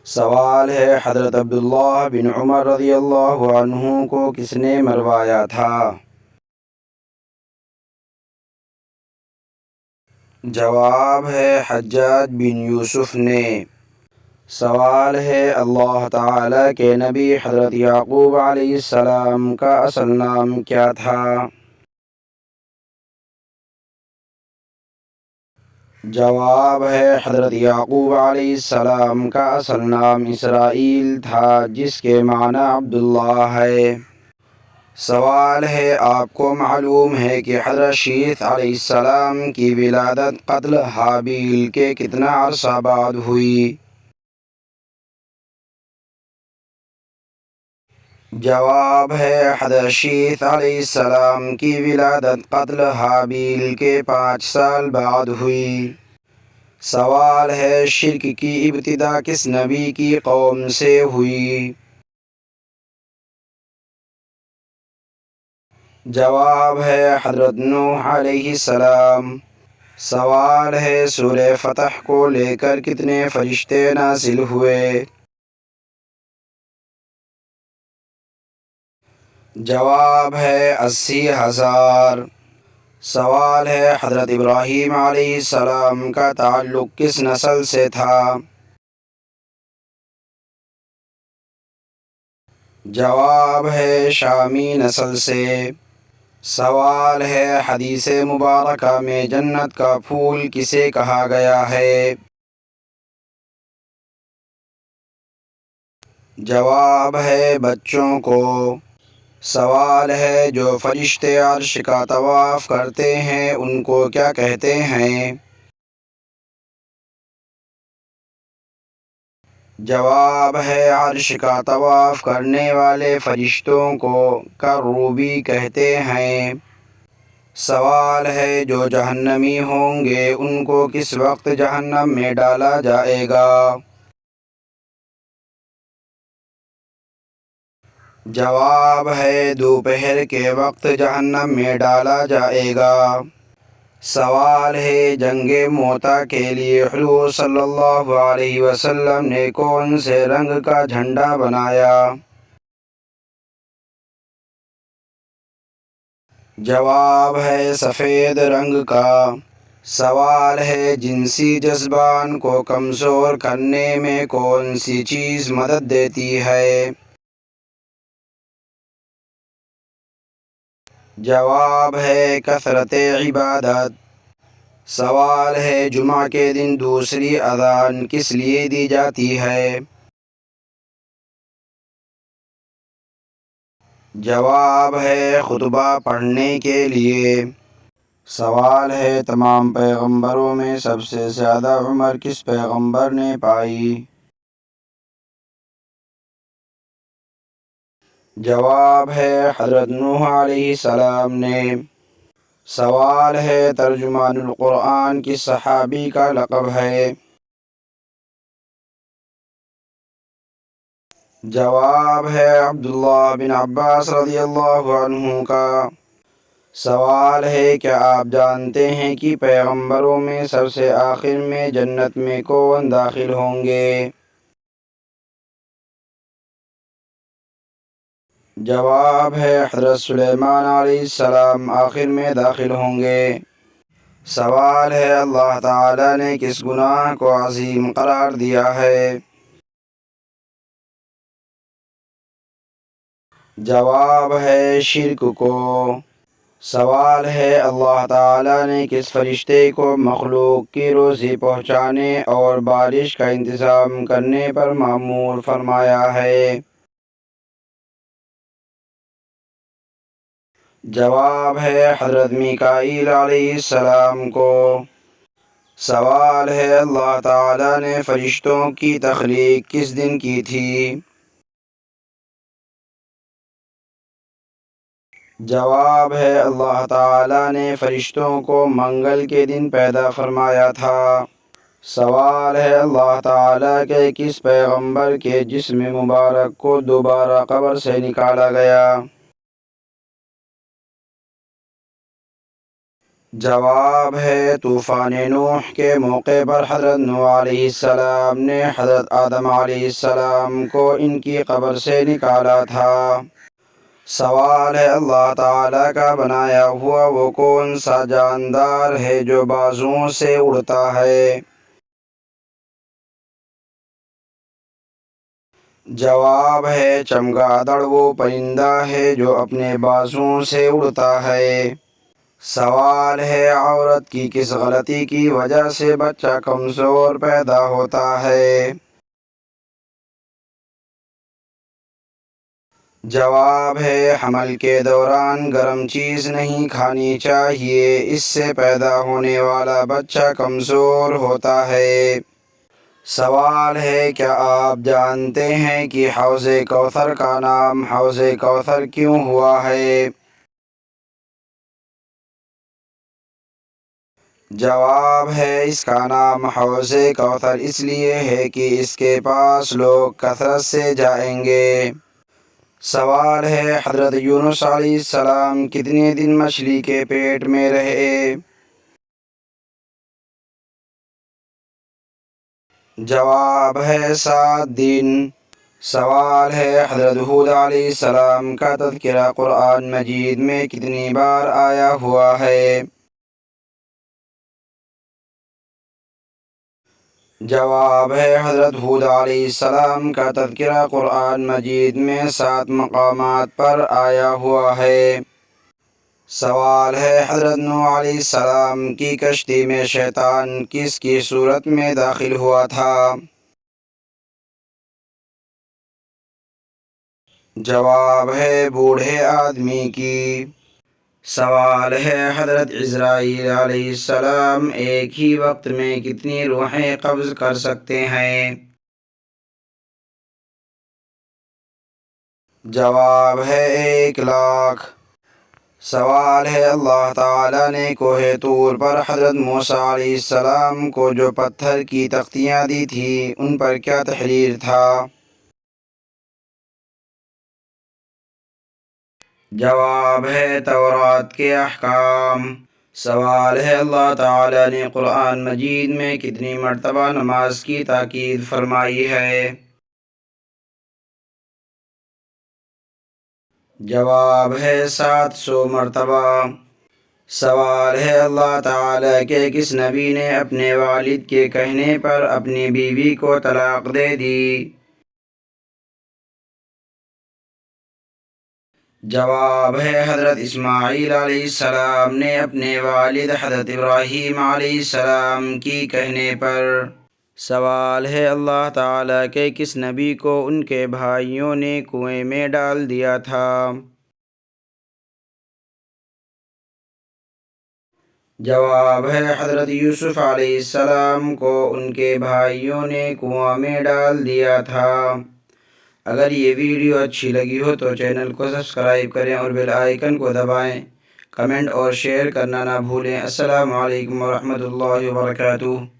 سوال ہے حضرت عبداللہ بن عمر رضی اللہ عنہ کو کس نے مروایا تھا؟ جواب ہے حجاج بن یوسف نے۔ سوال ہے اللہ تعالیٰ کے نبی حضرت یعقوب علیہ السلام کا اصل نام کیا تھا؟ جواب ہے حضرت یعقوب علیہ السلام کا اصل نام اسرائیل تھا، جس کے معنی عبداللہ ہے۔ سوال ہے آپ کو معلوم ہے کہ حضرت شیث علیہ السلام کی ولادت قتل حابیل کے کتنا عرصہ بعد ہوئی؟ جواب ہے حضرت شیث علیہ السلام کی ولادت قتل حابیل کے 5 سال بعد ہوئی۔ سوال ہے شرک کی ابتدا کس نبی کی قوم سے ہوئی؟ جواب ہے حضرت نوح علیہ السلام۔ سوال ہے سورہ فتح کو لے کر کتنے فرشتے نازل ہوئے؟ جواب ہے 80,000۔ سوال ہے حضرت ابراہیم علیہ السلام کا تعلق کس نسل سے تھا؟ جواب ہے شامی نسل سے۔ سوال ہے حدیث مبارکہ میں جنت کا پھول کسے کہا گیا ہے؟ جواب ہے بچوں کو۔ سوال ہے جو فرشتے عرش کا طواف کرتے ہیں ان کو کیا کہتے ہیں؟ جواب ہے عرش کا طواف کرنے والے فرشتوں کو کروبی کہتے ہیں۔ سوال ہے جو جہنمی ہوں گے ان کو کس وقت جہنم میں ڈالا جائے گا؟ جواب ہے دوپہر کے وقت جہنم میں ڈالا جائے گا۔ سوال ہے جنگ موتا کے لیے حضور صلی اللہ علیہ وسلم نے کون سے رنگ کا جھنڈا بنایا؟ جواب ہے سفید رنگ کا۔ سوال ہے جنسی جذبان کو کمزور کرنے میں کون سی چیز مدد دیتی ہے؟ جواب ہے کثرت عبادت۔ سوال ہے جمعہ کے دن دوسری اذان کس لیے دی جاتی ہے؟ جواب ہے خطبہ پڑھنے کے لیے۔ سوال ہے تمام پیغمبروں میں سب سے زیادہ عمر کس پیغمبر نے پائی؟ جواب ہے حضرت نوح علیہ السلام نے۔ سوال ہے ترجمان القرآن کس صحابی کا لقب ہے؟ جواب ہے عبداللہ بن عباس رضی اللہ عنہ کا۔ سوال ہے کیا آپ جانتے ہیں کہ پیغمبروں میں سب سے آخر میں جنت میں کون داخل ہوں گے؟ جواب ہے حضرت سلیمان علیہ السلام آخر میں داخل ہوں گے۔ سوال ہے اللہ تعالیٰ نے کس گناہ کو عظیم قرار دیا ہے؟ جواب ہے شرک کو۔ سوال ہے اللہ تعالیٰ نے کس فرشتے کو مخلوق کی روزی پہنچانے اور بارش کا انتظام کرنے پر مأمور فرمایا ہے؟ جواب ہے حضرت میکائیل علیہ السلام کو۔ سوال ہے اللہ تعالیٰ نے فرشتوں کی تخلیق کس دن کی تھی؟ جواب ہے اللہ تعالیٰ نے فرشتوں کو منگل کے دن پیدا فرمایا تھا۔ سوال ہے اللہ تعالیٰ کے کس پیغمبر کے جسم مبارک کو دوبارہ قبر سے نکالا گیا؟ جواب ہے طوفان نوح کے موقع پر حضرت نوح علیہ السلام نے حضرت آدم علیہ السلام کو ان کی قبر سے نکالا تھا۔ سوال ہے اللہ تعالیٰ کا بنایا ہوا وہ کون سا جاندار ہے جو بازوؤں سے اڑتا ہے؟ جواب ہے چمگادڑ وہ پرندہ ہے جو اپنے بازوؤں سے اڑتا ہے۔ سوال ہے عورت کی کس غلطی کی وجہ سے بچہ کمزور پیدا ہوتا ہے؟ جواب ہے حمل کے دوران گرم چیز نہیں کھانی چاہیے، اس سے پیدا ہونے والا بچہ کمزور ہوتا ہے۔ سوال ہے کیا آپ جانتے ہیں کہ حوض کوثر کا نام حوض کوثر کیوں ہوا ہے؟ جواب ہے اس کا نام حوض کوثر اس لیے ہے کہ اس کے پاس لوگ کثرت سے جائیں گے۔ سوال ہے حضرت یونس علیہ السلام کتنے دن مچھلی کے پیٹ میں رہے؟ جواب ہے 7 دن۔ سوال ہے حضرت ہود علیہ السلام کا تذکرہ قرآن مجید میں کتنی بار آیا ہوا ہے؟ جواب ہے حضرت ہود علیہ السلام کا تذکرہ قرآن مجید میں 7 مقامات پر آیا ہوا ہے۔ سوال ہے حضرت نوح علیہ السلام کی کشتی میں شیطان کس کی صورت میں داخل ہوا تھا؟ جواب ہے بوڑھے آدمی کی۔ سوال ہے حضرت عزرائیل علیہ السلام ایک ہی وقت میں کتنی روحیں قبض کر سکتے ہیں؟ جواب ہے 1 لاکھ۔ سوال ہے اللہ تعالیٰ نے کوہ طور پر حضرت موسیٰ علیہ السلام کو جو پتھر کی تختیاں دی تھیں ان پر کیا تحریر تھا؟ جواب ہے تورات کے احکام۔ سوال ہے اللہ تعالیٰ نے قرآن مجید میں کتنی مرتبہ نماز کی تاکید فرمائی ہے؟ جواب ہے 700 مرتبہ۔ سوال ہے اللہ تعالیٰ کے کس نبی نے اپنے والد کے کہنے پر اپنی بیوی کو طلاق دے دی؟ جواب ہے حضرت اسماعیل علیہ السلام نے اپنے والد حضرت ابراہیم علیہ السلام کی کہنے پر۔ سوال ہے اللہ تعالیٰ کے کس نبی کو ان کے بھائیوں نے کنویں میں ڈال دیا تھا؟ جواب ہے حضرت یوسف علیہ السلام کو ان کے بھائیوں نے کنواں میں ڈال دیا تھا۔ اگر یہ ویڈیو اچھی لگی ہو تو چینل کو سبسکرائب کریں اور بیل آئیکن کو دبائیں، کمنٹ اور شیئر کرنا نہ بھولیں۔ السلام علیکم ورحمۃ اللہ وبرکاتہ۔